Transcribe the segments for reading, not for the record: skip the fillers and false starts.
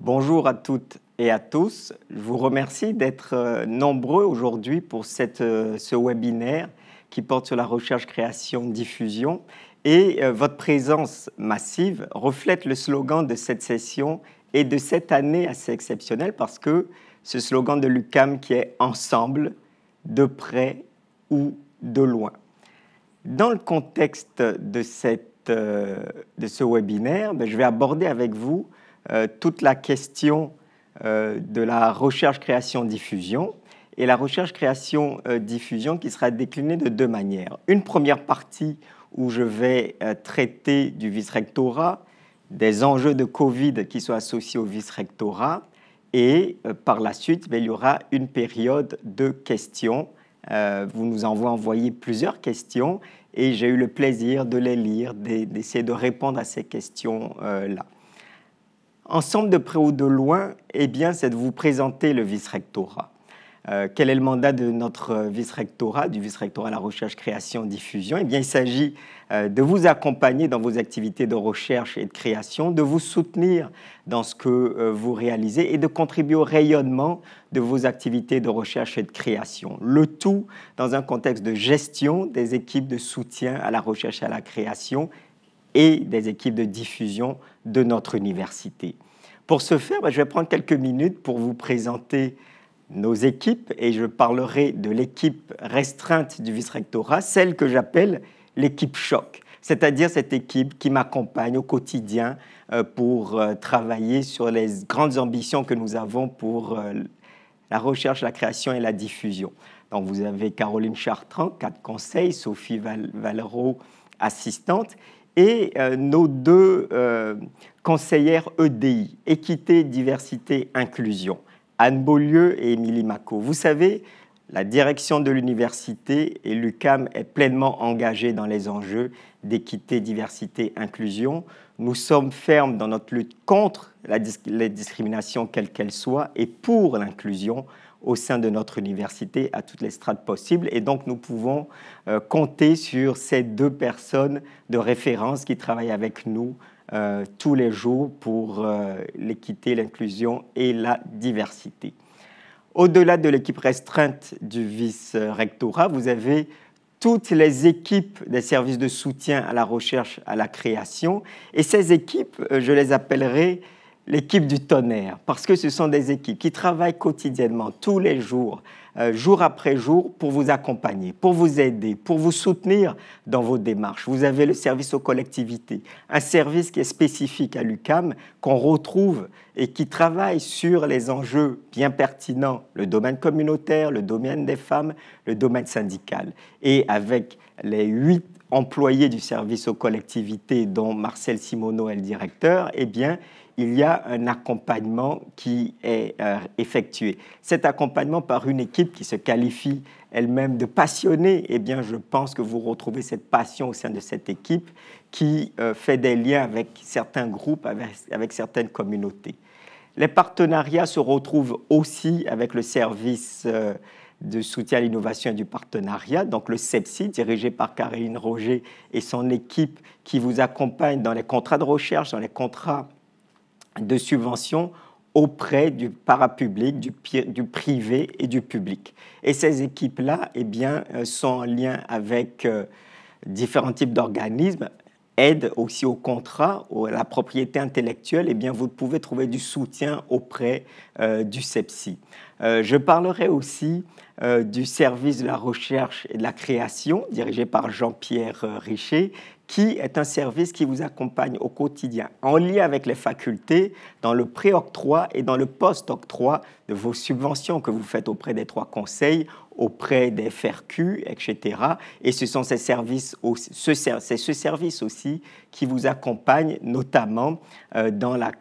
Bonjour à toutes et à tous. Je vous remercie d'être nombreux aujourd'hui pour ce webinaire qui porte sur la recherche, création, diffusion. Et votre présence massive reflète le slogan de cette session et de cette année assez exceptionnelle parce que ce slogan de l'UQAM qui est « Ensemble, de près ou de loin ». Dans le contexte de ce webinaire, je vais aborder avec vous toute la question de la recherche, création, diffusion et la recherche, création, diffusion qui sera déclinée de deux manières. Une première partie où je vais traiter du vice-rectorat, des enjeux de Covid qui sont associés au vice-rectorat et par la suite, il y aura une période de questions. Vous nous envoyez plusieurs questions et j'ai eu le plaisir de les lire, d'essayer de répondre à ces questions-là. Ensemble, de près ou de loin, c'est de vous présenter le vice-rectorat. Quel est le mandat de notre vice-rectorat, du vice-rectorat à la recherche, création, diffusion? Il s'agit de vous accompagner dans vos activités de recherche et de création, de vous soutenir dans ce que vous réalisez et de contribuer au rayonnement de vos activités de recherche et de création. Le tout dans un contexte de gestion des équipes de soutien à la recherche et à la création et des équipes de diffusion de notre université. Pour ce faire, je vais prendre quelques minutes pour vous présenter nos équipes et je parlerai de l'équipe restreinte du vice-rectorat, celle que j'appelle l'équipe choc, c'est-à-dire cette équipe qui m'accompagne au quotidien pour travailler sur les grandes ambitions que nous avons pour la recherche, la création et la diffusion. Donc vous avez Caroline Chartrand, cadre conseil, Sophie Valero, assistante, et nos deux conseillères EDI, équité, diversité, inclusion, Anne Beaulieu et Émilie Macot. Vous savez, la direction de l'université et l'UQAM est pleinement engagée dans les enjeux d'équité, diversité, inclusion. Nous sommes fermes dans notre lutte contre les discriminations, quelles qu'elles soient, et pour l'inclusion au sein de notre université à toutes les strates possibles. Et donc, nous pouvons compter sur ces deux personnes de référence qui travaillent avec nous tous les jours pour l'équité, l'inclusion et la diversité. Au-delà de l'équipe restreinte du vice-rectorat, vous avez toutes les équipes des services de soutien à la recherche, à la création. Et ces équipes, je les appellerai l'équipe du tonnerre, parce que ce sont des équipes qui travaillent quotidiennement, tous les jours, jour après jour, pour vous accompagner, pour vous aider, pour vous soutenir dans vos démarches. Vous avez le service aux collectivités, un service qui est spécifique à l'UQAM, qu'on retrouve et qui travaille sur les enjeux bien pertinents, le domaine communautaire, le domaine des femmes, le domaine syndical. Et avec les 8 employés du service aux collectivités, dont Marcel Simoneau est le directeur, il y a un accompagnement qui est effectué. Cet accompagnement par une équipe qui se qualifie elle-même de passionnée, je pense que vous retrouvez cette passion au sein de cette équipe qui fait des liens avec certains groupes, avec certaines communautés. Les partenariats se retrouvent aussi avec le service de soutien à l'innovation et du partenariat, donc le CEPSI, dirigé par Caroline Roger et son équipe qui vous accompagne dans les contrats de recherche, dans les contrats de subvention auprès du parapublic, du privé et du public. Et ces équipes-là sont en lien avec différents types d'organismes, aide aussi au contrat, à la propriété intellectuelle, vous pouvez trouver du soutien auprès du CEPSI. Je parlerai aussi du service de la recherche et de la création, dirigé par Jean-Pierre Richer, qui est un service qui vous accompagne au quotidien, en lien avec les facultés, dans le pré-octroi et dans le post-octroi de vos subventions que vous faites auprès des 3 conseils, auprès des FRQ, etc. Et ce sont ces services, c'est ce service aussi qui vous accompagne notamment dans la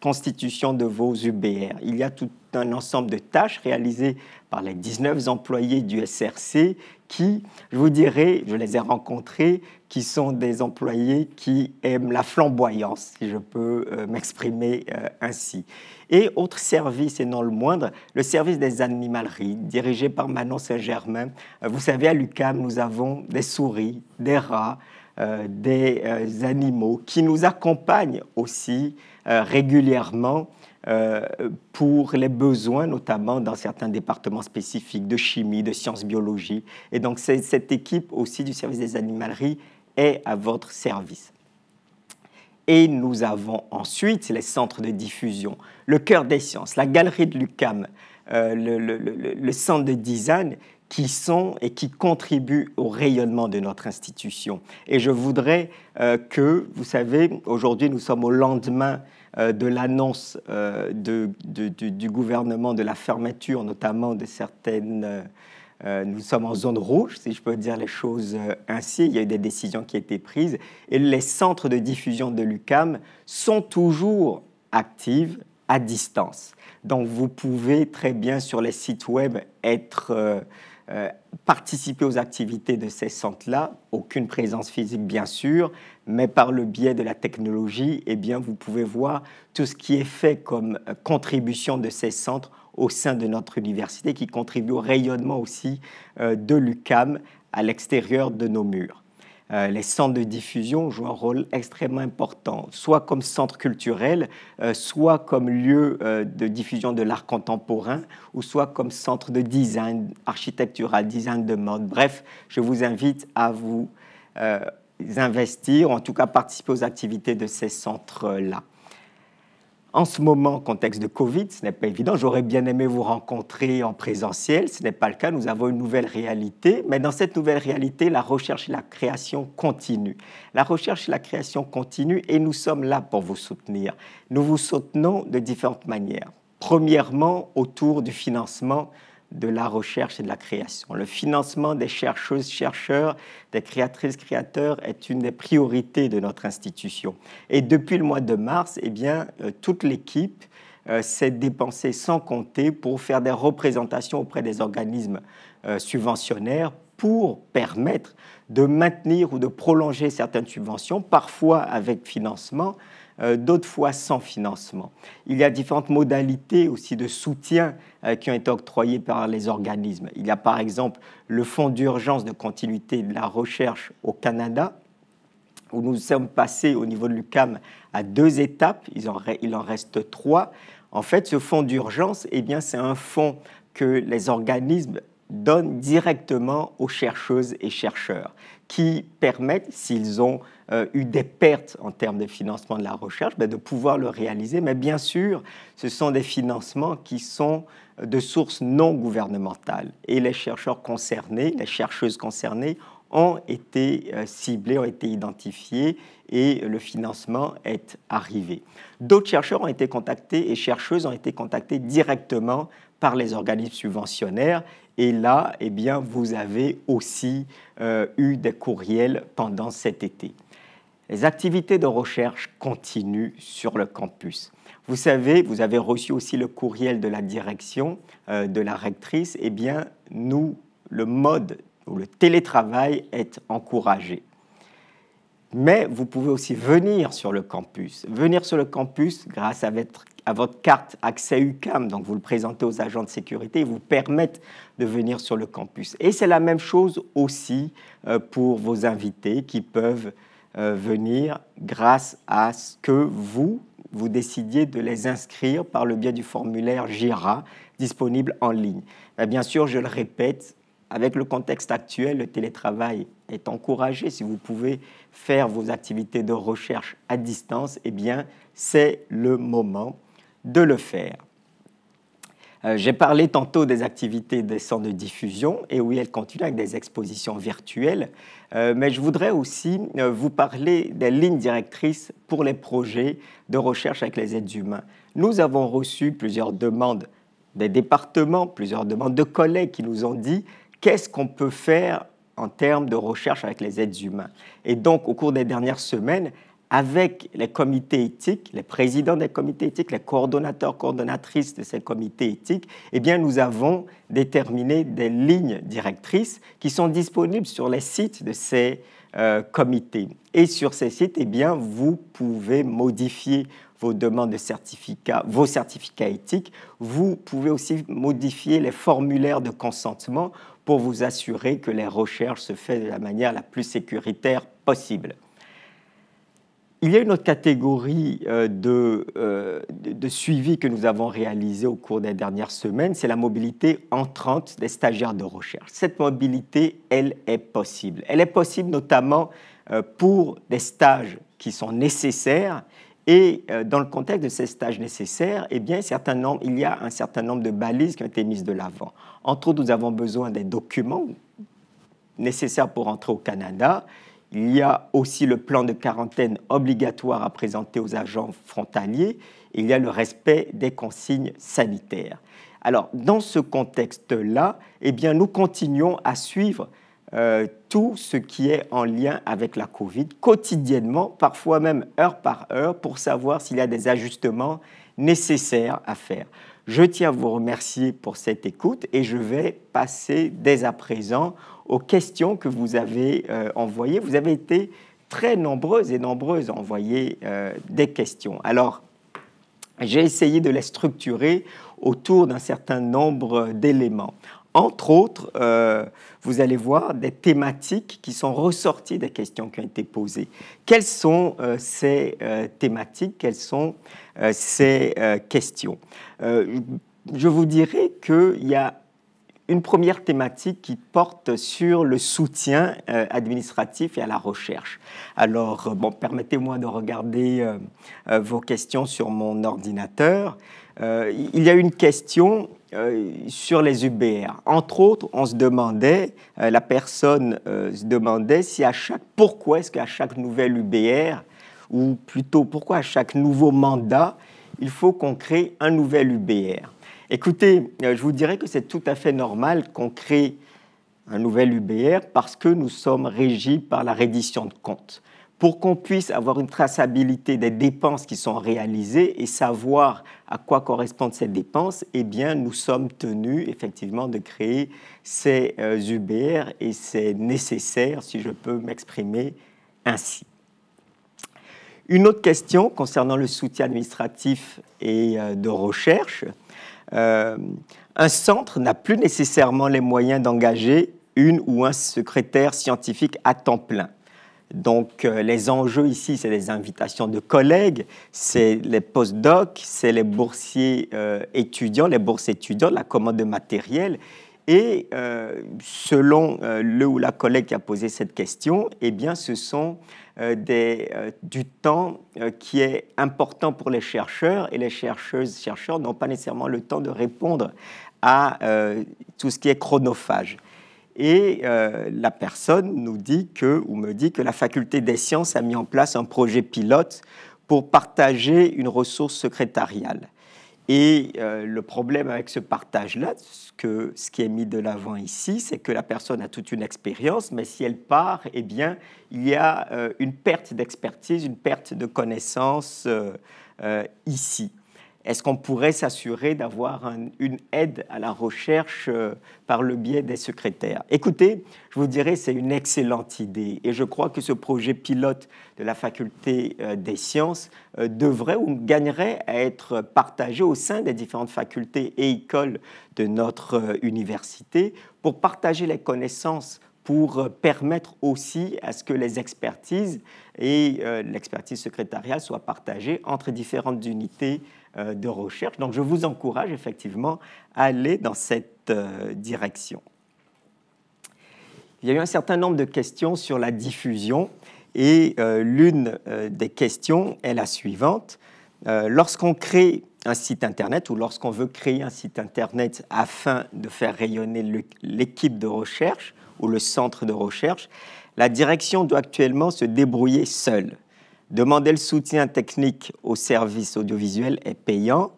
constitution de vos UBR. Il y a tout un ensemble de tâches réalisées par les 19 employés du SRC qui, je vous dirais, je les ai rencontrés, qui sont des employés qui aiment la flamboyance, si je peux m'exprimer ainsi. Et autre service, et non le moindre, le service des animaleries, dirigé par Manon Saint-Germain. Vous savez, à l'UQAM, nous avons des souris, des rats, des animaux qui nous accompagnent aussi régulièrement pour les besoins, notamment dans certains départements spécifiques de chimie, de sciences biologie. Et donc, cette équipe aussi du service des animaleries est à votre service. Et nous avons ensuite les centres de diffusion, le cœur des sciences, la galerie de l'UQAM, le centre de design qui sont et qui contribuent au rayonnement de notre institution. Et je voudrais que, vous savez, aujourd'hui nous sommes au lendemain de l'annonce du gouvernement de la fermeture, notamment de certaines... nous sommes en zone rouge, si je peux dire les choses ainsi. Il y a eu des décisions qui ont été prises. Et les centres de diffusion de l'UQAM sont toujours actifs à distance. Donc, vous pouvez très bien, sur les sites web, participer aux activités de ces centres-là. Aucune présence physique, bien sûr, mais par le biais de la technologie, eh bien, vous pouvez voir tout ce qui est fait comme contribution de ces centres au sein de notre université, qui contribue au rayonnement aussi de l'UQAM à l'extérieur de nos murs. Les centres de diffusion jouent un rôle extrêmement important, soit comme centre culturel, soit comme lieu de diffusion de l'art contemporain, ou soit comme centre de design architectural, design de mode. Bref, je vous invite à vous investir, en tout cas participer aux activités de ces centres-là. En ce moment, contexte de Covid, ce n'est pas évident. J'aurais bien aimé vous rencontrer en présentiel. Ce n'est pas le cas. Nous avons une nouvelle réalité. Mais dans cette nouvelle réalité, la recherche et la création continuent. La recherche et la création continuent et nous sommes là pour vous soutenir. Nous vous soutenons de différentes manières. Premièrement, autour du financement de la recherche et de la création. Le financement des chercheuses, chercheurs, des créatrices, créateurs est une des priorités de notre institution. Et depuis le mois de mars, eh bien, toute l'équipe s'est dépensée sans compter pour faire des représentations auprès des organismes subventionnaires pour permettre de maintenir ou de prolonger certaines subventions, parfois avec financement, d'autres fois sans financement. Il y a différentes modalités aussi de soutien qui ont été octroyées par les organismes. Il y a par exemple le Fonds d'urgence de continuité de la recherche au Canada, où nous sommes passés au niveau de l'UQAM à 2 étapes, il en reste 3. En fait, ce fonds d'urgence, eh bien, c'est un fonds que les organismes donnent directement aux chercheuses et chercheurs, qui permettent, s'ils ont eu des pertes en termes de financement de la recherche, de pouvoir le réaliser. Mais bien sûr, ce sont des financements qui sont de sources non gouvernementales. Et les chercheurs concernés, les chercheuses concernées ont été ciblés, ont été identifiés et le financement est arrivé. D'autres chercheurs ont été contactés et chercheuses ont été contactés directement par les organismes subventionnaires. Et là, eh bien, vous avez aussi eu des courriels pendant cet été. Les activités de recherche continuent sur le campus. Vous savez, vous avez reçu aussi le courriel de la direction, de la rectrice. Eh bien, le mode où le télétravail est encouragé. Mais vous pouvez aussi venir sur le campus. Venir sur le campus grâce à votre carte accès UQAM, donc vous le présentez aux agents de sécurité, ils vous permettent de venir sur le campus. Et c'est la même chose aussi pour vos invités qui peuvent venir grâce à ce que vous décidiez de les inscrire par le biais du formulaire JIRA disponible en ligne. Et bien sûr, je le répète, avec le contexte actuel, le télétravail est encouragé. Si vous pouvez faire vos activités de recherche à distance, eh bien, c'est le moment de le faire. J'ai parlé tantôt des activités des centres de diffusion, et oui, elles continuent avec des expositions virtuelles, mais je voudrais aussi vous parler des lignes directrices pour les projets de recherche avec les êtres humains. Nous avons reçu plusieurs demandes des départements, plusieurs demandes de collègues qui nous ont dit qu'est-ce qu'on peut faire en termes de recherche avec les êtres humains. Et donc, au cours des dernières semaines, avec les comités éthiques, les présidents des comités éthiques, les coordonnateurs, coordonnatrices de ces comités éthiques, eh bien, nous avons déterminé des lignes directrices qui sont disponibles sur les sites de ces comités. Et sur ces sites, eh bien, vous pouvez modifier vos demandes de certificats, vos certificats éthiques, vous pouvez aussi modifier les formulaires de consentement pour vous assurer que les recherches se font de la manière la plus sécuritaire possible. Il y a une autre catégorie de suivi que nous avons réalisé au cours des dernières semaines, c'est la mobilité entrante des stagiaires de recherche. Cette mobilité, elle est possible. Elle est possible notamment pour des stages qui sont nécessaires et dans le contexte de ces stages nécessaires, eh bien, il y a un certain nombre de balises qui ont été mises de l'avant. Entre autres, nous avons besoin des documents nécessaires pour entrer au Canada. Il y a aussi le plan de quarantaine obligatoire à présenter aux agents frontaliers. Il y a le respect des consignes sanitaires. Alors, dans ce contexte-là, eh bien, nous continuons à suivre tout ce qui est en lien avec la COVID quotidiennement, parfois même heure par heure, pour savoir s'il y a des ajustements nécessaires à faire. Je tiens à vous remercier pour cette écoute et je vais passer dès à présent aux questions que vous avez envoyées. Vous avez été très nombreuses et nombreuses à envoyer des questions. Alors, j'ai essayé de les structurer autour d'un certain nombre d'éléments. Entre autres, vous allez voir des thématiques qui sont ressorties des questions qui ont été posées. Quelles sont ces thématiques? Quelles sont ces questions? Je vous dirais qu'il y a une première thématique qui porte sur le soutien administratif et à la recherche. Alors, permettez-moi de regarder vos questions sur mon ordinateur. Il y a une question sur les UBR. Entre autres, on se demandait, la personne se demandait si pourquoi est-ce qu'à chaque nouvelle UBR, ou plutôt pourquoi à chaque nouveau mandat, il faut qu'on crée un nouvel UBR. Écoutez, je vous dirais que c'est tout à fait normal qu'on crée un nouvel UBR parce que nous sommes régis par la reddition de comptes. Pour qu'on puisse avoir une traçabilité des dépenses qui sont réalisées et savoir à quoi correspondent ces dépenses, eh bien, nous sommes tenus effectivement de créer ces UBR et c'est nécessaire, si je peux m'exprimer ainsi. Une autre question concernant le soutien administratif et de recherche. Un centre n'a plus nécessairement les moyens d'engager une ou un secrétaire scientifique à temps plein. Donc, les enjeux ici, c'est les invitations de collègues, c'est les post-docs, c'est les boursiers étudiants, les bourses étudiantes, la commande de matériel. Et selon le ou la collègue qui a posé cette question, eh bien, ce sont du temps qui est important pour les chercheurs et les chercheurs n'ont pas nécessairement le temps de répondre à tout ce qui est chronophage. Et la personne nous dit ou me dit que la faculté des sciences a mis en place un projet pilote pour partager une ressource secrétariale. Et le problème avec ce partage-là, ce qui est mis de l'avant ici, c'est que la personne a toute une expérience, mais si elle part, eh bien, il y a une perte d'expertise, une perte de connaissances ici. Est-ce qu'on pourrait s'assurer d'avoir une aide à la recherche par le biais des secrétaires? Écoutez, je vous dirais c'est une excellente idée et je crois que ce projet pilote de la faculté des sciences devrait ou gagnerait à être partagé au sein des différentes facultés et écoles de notre université pour partager les connaissances, pour permettre aussi à ce que les expertises et l'expertise secrétariale soient partagées entre différentes unités de recherche. Donc, je vous encourage effectivement à aller dans cette direction. Il y a eu un certain nombre de questions sur la diffusion et l'une des questions est la suivante. Lorsqu'on crée un site Internet ou lorsqu'on veut créer un site Internet afin de faire rayonner l'équipe de recherche ou le centre de recherche, la direction doit actuellement se débrouiller seule. Demander le soutien technique aux services audiovisuels est payant,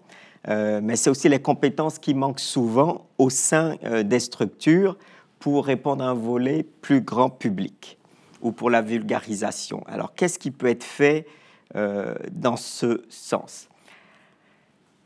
mais c'est aussi les compétences qui manquent souvent au sein des structures pour répondre à un volet plus grand public ou pour la vulgarisation. Alors, qu'est-ce qui peut être fait dans ce sens?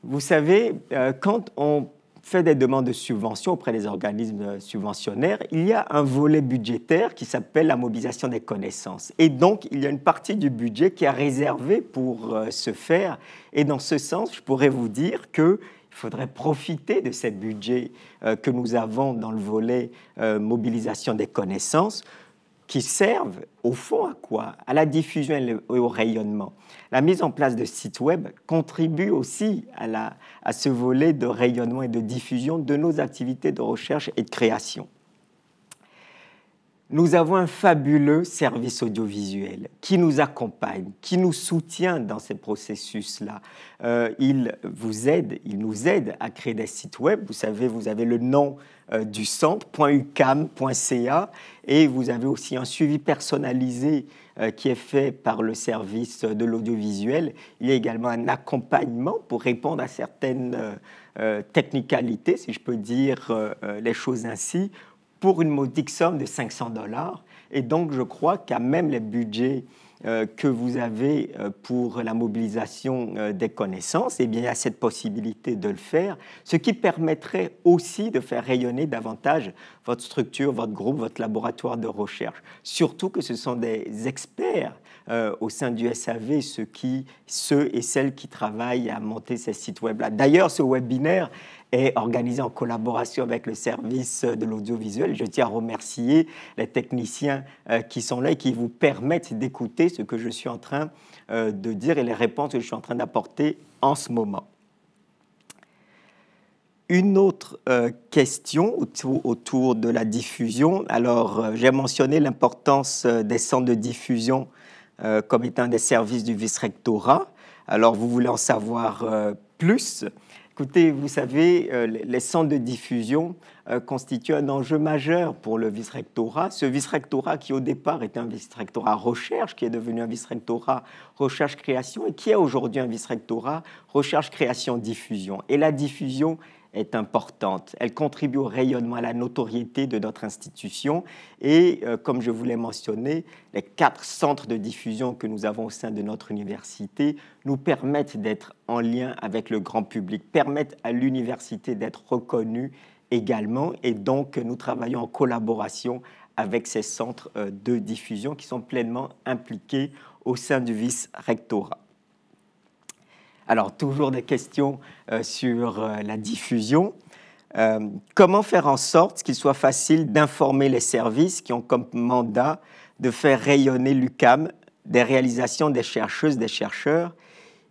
Vous savez, quand on fait des demandes de subventions auprès des organismes subventionnaires, il y a un volet budgétaire qui s'appelle la mobilisation des connaissances. Et donc, il y a une partie du budget qui est réservée pour ce faire. Et dans ce sens, je pourrais vous dire qu'il faudrait profiter de ces budgets que nous avons dans le volet mobilisation des connaissances, qui servent au fond à quoi? À la diffusion et au rayonnement. La mise en place de sites web contribue aussi à ce volet de rayonnement et de diffusion de nos activités de recherche et de création. Nous avons un fabuleux service audiovisuel qui nous accompagne, qui nous soutient dans ces processus-là. Il nous aide à créer des sites web. Vous savez, vous avez le nom du centre, .ucam.ca, et vous avez aussi un suivi personnalisé qui est fait par le service de l'audiovisuel. Il y a également un accompagnement pour répondre à certaines technicalités, si je peux dire les choses ainsi, pour une modique somme de $500. Et donc, je crois qu'à même les budgets que vous avez pour la mobilisation des connaissances, eh bien, il y a cette possibilité de le faire, ce qui permettrait aussi de faire rayonner davantage votre structure, votre groupe, votre laboratoire de recherche. Surtout que ce sont des experts au sein du SAV, ceux et celles qui travaillent à monter ces sites web-là. D'ailleurs, ce webinaire est organisé en collaboration avec le service de l'audiovisuel. Je tiens à remercier les techniciens qui sont là et qui vous permettent d'écouter ce que je suis en train de dire et les réponses que je suis en train d'apporter en ce moment. Une autre question autour de la diffusion. Alors, j'ai mentionné l'importance des centres de diffusion comme étant des services du vice-rectorat. Alors, vous voulez en savoir plus? Écoutez, vous savez, les centres de diffusion constituent un enjeu majeur pour le vice-rectorat. Ce vice-rectorat qui, au départ, était un vice-rectorat recherche, qui est devenu un vice-rectorat recherche-création et qui est aujourd'hui un vice-rectorat recherche-création-diffusion. Et la diffusion est importante. Elle contribue au rayonnement, à la notoriété de notre institution. Et comme je vous l'ai mentionné, les 4 centres de diffusion que nous avons au sein de notre université nous permettent d'être en lien avec le grand public, permettent à l'université d'être reconnue également. Et donc, nous travaillons en collaboration avec ces centres de diffusion qui sont pleinement impliqués au sein du vice-rectorat. Alors, toujours des questions sur la diffusion. Comment faire en sorte qu'il soit facile d'informer les services qui ont comme mandat de faire rayonner l'UQAM des réalisations des chercheuses, des chercheurs,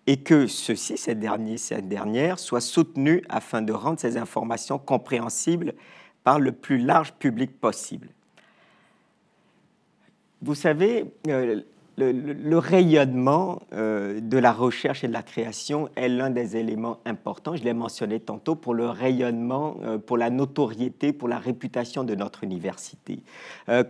et que ceux-ci, ces dernières, soient soutenus afin de rendre ces informations compréhensibles par le plus large public possible. Vous savez, le rayonnement de la recherche et de la création est l'un des éléments importants, je l'ai mentionné tantôt, pour le rayonnement, pour la notoriété, pour la réputation de notre université.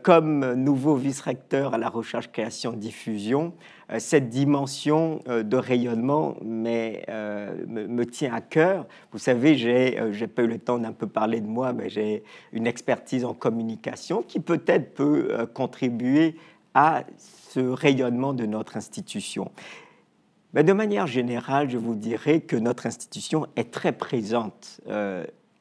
Comme nouveau vice-recteur à la recherche, création, diffusion, cette dimension de rayonnement me tient à cœur. Vous savez, j'ai pas eu le temps d'un peu parler de moi, mais j'ai une expertise en communication qui peut-être peut contribuer à ce rayonnement de notre institution. Mais de manière générale, je vous dirais que notre institution est très présente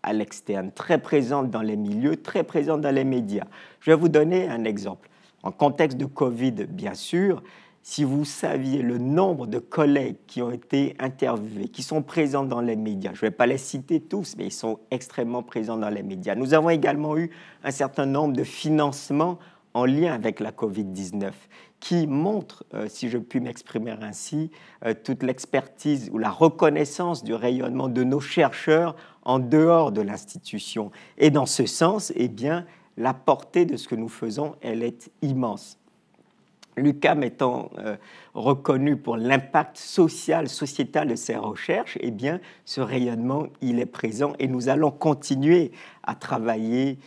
à l'externe, très présente dans les milieux, très présente dans les médias. Je vais vous donner un exemple. En contexte de Covid, bien sûr, si vous saviez le nombre de collègues qui ont été interviewés, qui sont présents dans les médias, je ne vais pas les citer tous, mais ils sont extrêmement présents dans les médias. Nous avons également eu un certain nombre de financements en lien avec la COVID-19, qui montre, si je puis m'exprimer ainsi, toute l'expertise ou la reconnaissance du rayonnement de nos chercheurs en dehors de l'institution. Et dans ce sens, eh bien, la portée de ce que nous faisons, elle est immense. L'UQAM étant reconnu pour l'impact social, sociétal de ses recherches, eh bien, ce rayonnement, il est présent et nous allons continuer à travailler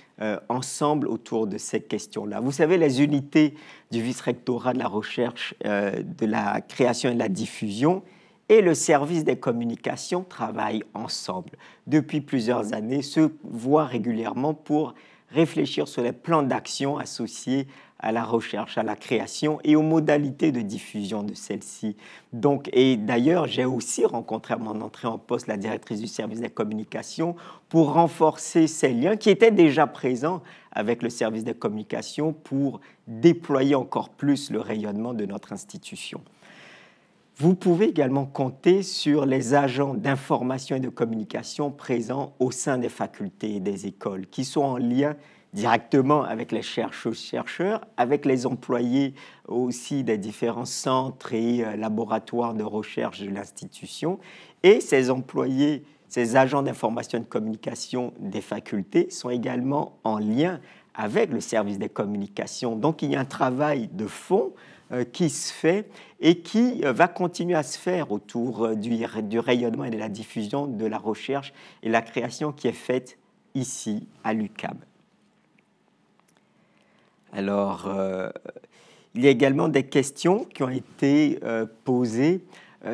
ensemble autour de ces questions-là. Vous savez, les unités du vice-rectorat de la recherche, de la création et de la diffusion et le service des communications travaillent ensemble. Depuis plusieurs années, se voient régulièrement pour réfléchir sur les plans d'action associés à la recherche, à la création et aux modalités de diffusion de celle-ci. Donc, et d'ailleurs, j'ai aussi rencontré à mon entrée en poste la directrice du service des communications pour renforcer ces liens qui étaient déjà présents avec le service des communications pour déployer encore plus le rayonnement de notre institution. Vous pouvez également compter sur les agents d'information et de communication présents au sein des facultés et des écoles, qui sont en lien directement avec les chercheurs, avec les employés aussi des différents centres et laboratoires de recherche de l'institution. Et ces employés, ces agents d'information et de communication des facultés sont également en lien avec le service des communications. Donc il y a un travail de fond qui se fait et qui va continuer à se faire autour du rayonnement et de la diffusion de la recherche et la création qui est faite ici à l'UQAM. Alors, il y a également des questions qui ont été posées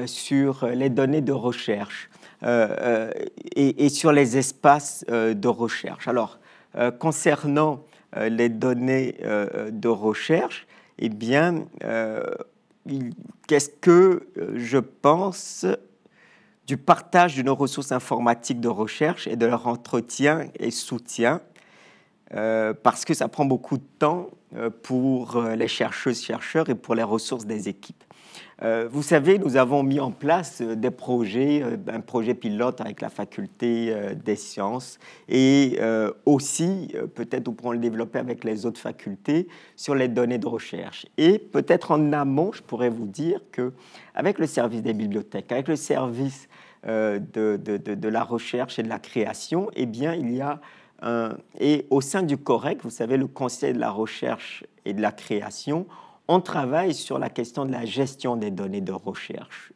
sur les données de recherche et sur les espaces de recherche. Alors, concernant les données de recherche, eh bien, qu'est-ce que je pense du partage de nos ressources informatiques de recherche et de leur entretien et soutien, parce que ça prend beaucoup de temps pour les chercheuses-chercheurs et pour les ressources des équipes. Vous savez, nous avons mis en place des projets, un projet pilote avec la faculté des sciences et aussi, peut-être nous pourrons le développer avec les autres facultés, sur les données de recherche. Et peut-être en amont, je pourrais vous dire qu'avec le service des bibliothèques, avec le service de la recherche et de la création, eh bien, il y a et au sein du COREC, vous savez, le Conseil de la recherche et de la création, on travaille sur la question de la gestion des données de recherche,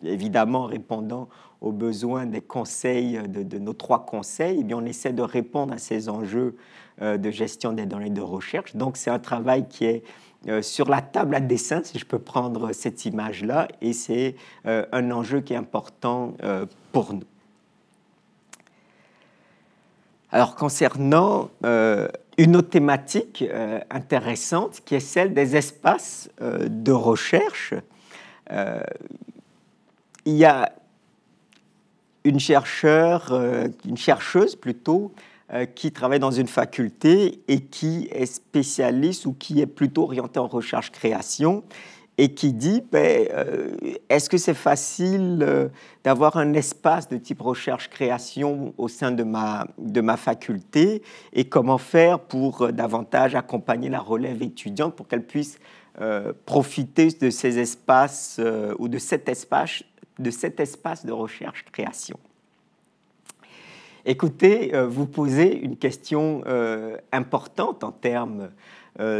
évidemment répondant aux besoins des conseils, de nos 3 conseils. Eh bien, on essaie de répondre à ces enjeux de gestion des données de recherche. Donc, c'est un travail qui est sur la table à dessin, si je peux prendre cette image-là, et c'est un enjeu qui est important pour nous. Alors, concernant une autre thématique intéressante qui est celle des espaces de recherche, il y a une chercheuse plutôt, qui travaille dans une faculté et qui est spécialiste ou qui est plutôt orientée en recherche-création et qui dit est-ce que c'est facile d'avoir un espace de type recherche-création au sein de ma faculté et comment faire pour davantage accompagner la relève étudiante pour qu'elle puisse profiter de ces espaces ou de cet espace de recherche-création. Écoutez, vous posez une question importante en termes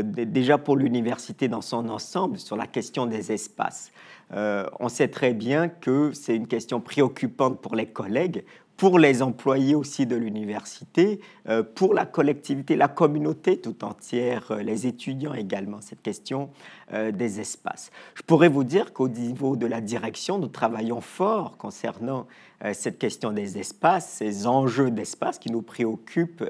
déjà pour l'université dans son ensemble, sur la question des espaces. On sait très bien que c'est une question préoccupante pour les collègues, pour les employés aussi de l'université, pour la collectivité, la communauté tout entière, les étudiants également, cette question des espaces. Je pourrais vous dire qu'au niveau de la direction, nous travaillons fort concernant cette question des espaces, ces enjeux d'espace qui nous préoccupent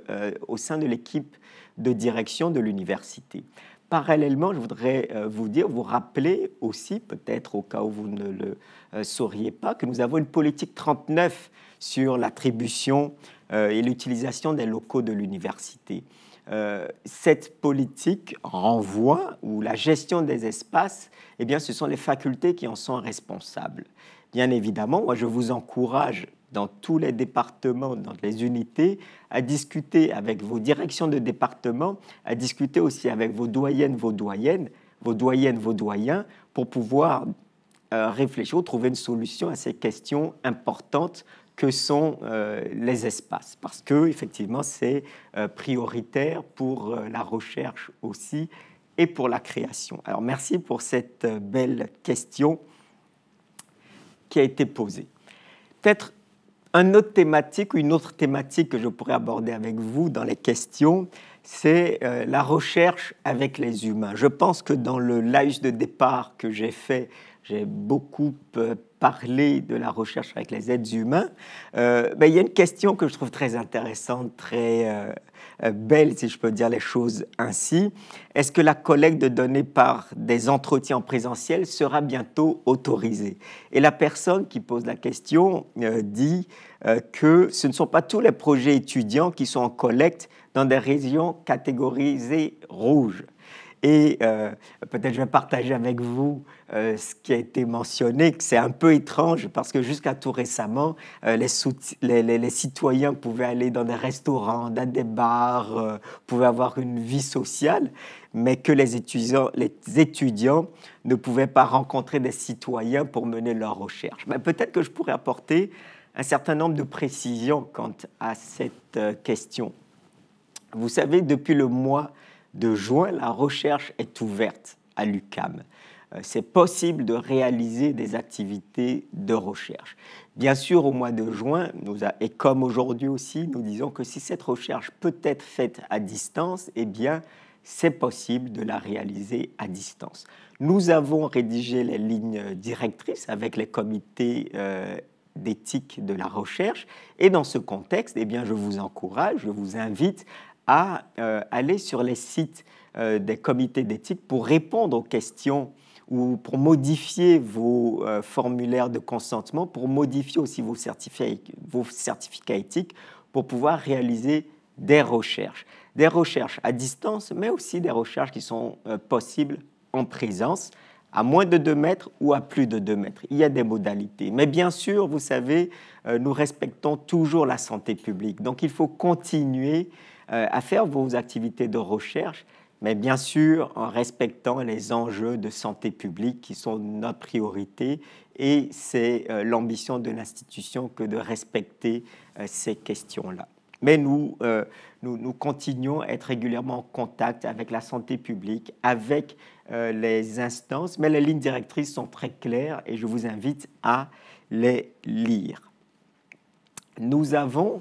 au sein de l'équipe de direction de l'université. Parallèlement, je voudrais vous rappeler aussi, peut-être au cas où vous ne le sauriez pas, que nous avons une politique 39 sur l'attribution et l'utilisation des locaux de l'université. Cette politique renvoie, ou la gestion des espaces, eh bien, ce sont les facultés qui en sont responsables. Bien évidemment, moi, je vous encourage dans tous les départements, dans les unités, à discuter avec vos directions de département, à discuter aussi avec vos doyennes, vos doyens, pour pouvoir réfléchir ou trouver une solution à ces questions importantes que sont les espaces. Parce que, effectivement, c'est prioritaire pour la recherche aussi et pour la création. Alors, merci pour cette belle question qui a été posée. Peut-être une autre thématique que je pourrais aborder avec vous dans les questions, c'est la recherche avec les humains. Je pense que dans le laïus de départ que j'ai fait, j'ai beaucoup parlé de la recherche avec les êtres humains. Il y a une question que je trouve très intéressante, très belle, si je peux dire les choses ainsi. Est-ce que la collecte de données par des entretiens en présentiel sera bientôt autorisée? Et la personne qui pose la question dit que ce ne sont pas tous les projets étudiants qui sont en collecte dans des régions catégorisées rouges. Et peut-être je vais partager avec vous ce qui a été mentionné, que c'est un peu étrange parce que jusqu'à tout récemment, les citoyens pouvaient aller dans des restaurants, dans des bars, pouvaient avoir une vie sociale, mais que les étudiants ne pouvaient pas rencontrer des citoyens pour mener leurs recherches. Mais peut-être que je pourrais apporter un certain nombre de précisions quant à cette question. Vous savez, depuis le mois de juin, la recherche est ouverte à l'UQAM. C'est possible de réaliser des activités de recherche. Bien sûr, au mois de juin, et comme aujourd'hui aussi, nous disons que si cette recherche peut être faite à distance, eh bien, c'est possible de la réaliser à distance. Nous avons rédigé les lignes directrices avec les comités d'éthique de la recherche. Et dans ce contexte, eh bien, je vous encourage, je vous invite à aller sur les sites des comités d'éthique pour répondre aux questions ou pour modifier vos formulaires de consentement, pour modifier aussi vos certificats éthiques, pour pouvoir réaliser des recherches à distance, mais aussi des recherches qui sont possibles en présence, à moins de 2 mètres ou à plus de 2 mètres. Il y a des modalités. Mais bien sûr, vous savez, nous respectons toujours la santé publique. Donc, il faut continuer à faire vos activités de recherche, mais bien sûr en respectant les enjeux de santé publique qui sont notre priorité. Et c'est l'ambition de l'institution que de respecter ces questions-là. Mais nous continuons à être régulièrement en contact avec la santé publique, avec les instances, mais les lignes directrices sont très claires et je vous invite à les lire. Nous avons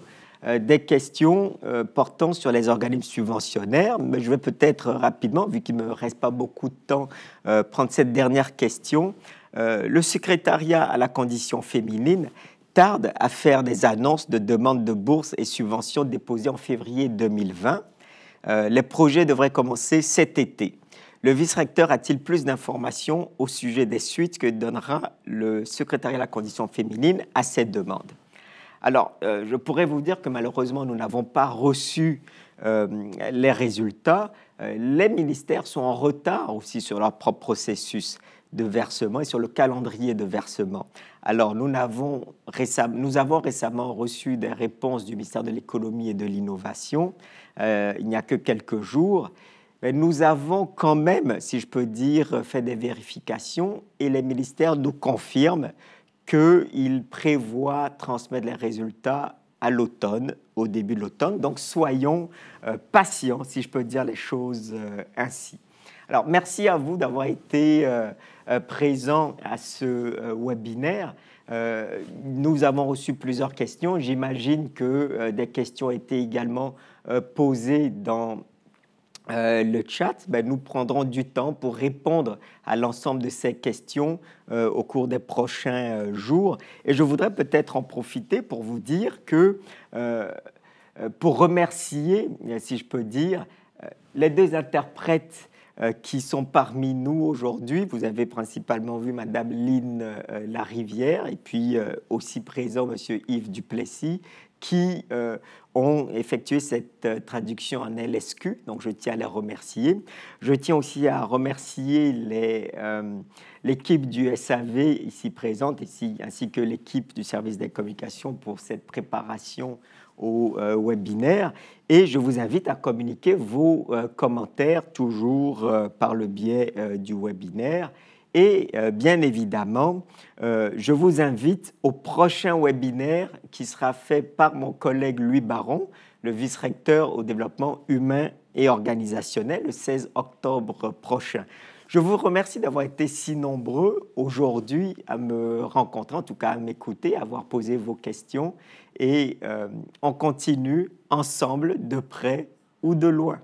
des questions portant sur les organismes subventionnaires, mais je vais peut-être rapidement, vu qu'il ne me reste pas beaucoup de temps, prendre cette dernière question. Le secrétariat à la condition féminine tarde à faire des annonces de demandes de bourses et subventions déposées en février 2020. Les projets devraient commencer cet été. Le vice-recteur a-t-il plus d'informations au sujet des suites que donnera le secrétariat à la condition féminine à cette demande? Alors, je pourrais vous dire que malheureusement, nous n'avons pas reçu les résultats. Les ministères sont en retard aussi sur leur propre processus de versement et sur le calendrier de versement. Alors, nous avons récemment reçu des réponses du ministère de l'Économie et de l'Innovation, il n'y a que quelques jours. Mais nous avons quand même, si je peux dire, fait des vérifications et les ministères nous confirment qu'ils prévoient transmettre les résultats à l'automne, au début de l'automne. Donc, soyons patients, si je peux dire les choses ainsi. Alors, merci à vous d'avoir été présents à ce webinaire. Nous avons reçu plusieurs questions. J'imagine que des questions étaient également posées dans le chat. Nous prendrons du temps pour répondre à l'ensemble de ces questions au cours des prochains jours. Et je voudrais peut-être en profiter pour vous dire que, pour remercier, si je peux dire, les 2 interprètes qui sont parmi nous aujourd'hui. Vous avez principalement vu Madame Lynne Larivière et puis aussi présent Monsieur Yves Duplessis, qui ont effectué cette traduction en LSQ, donc je tiens à les remercier. Je tiens aussi à remercier l'équipe du SAV ici présente, ainsi que l'équipe du service des communications pour cette préparation au webinaire. Et je vous invite à communiquer vos commentaires toujours par le biais du webinaire. Et bien évidemment, je vous invite au prochain webinaire qui sera fait par mon collègue Louis Baron, le vice-recteur au développement humain et organisationnel, le 16 octobre prochain. Je vous remercie d'avoir été si nombreux aujourd'hui à me rencontrer, en tout cas à m'écouter, à avoir posé vos questions. Et on continue ensemble, de près ou de loin.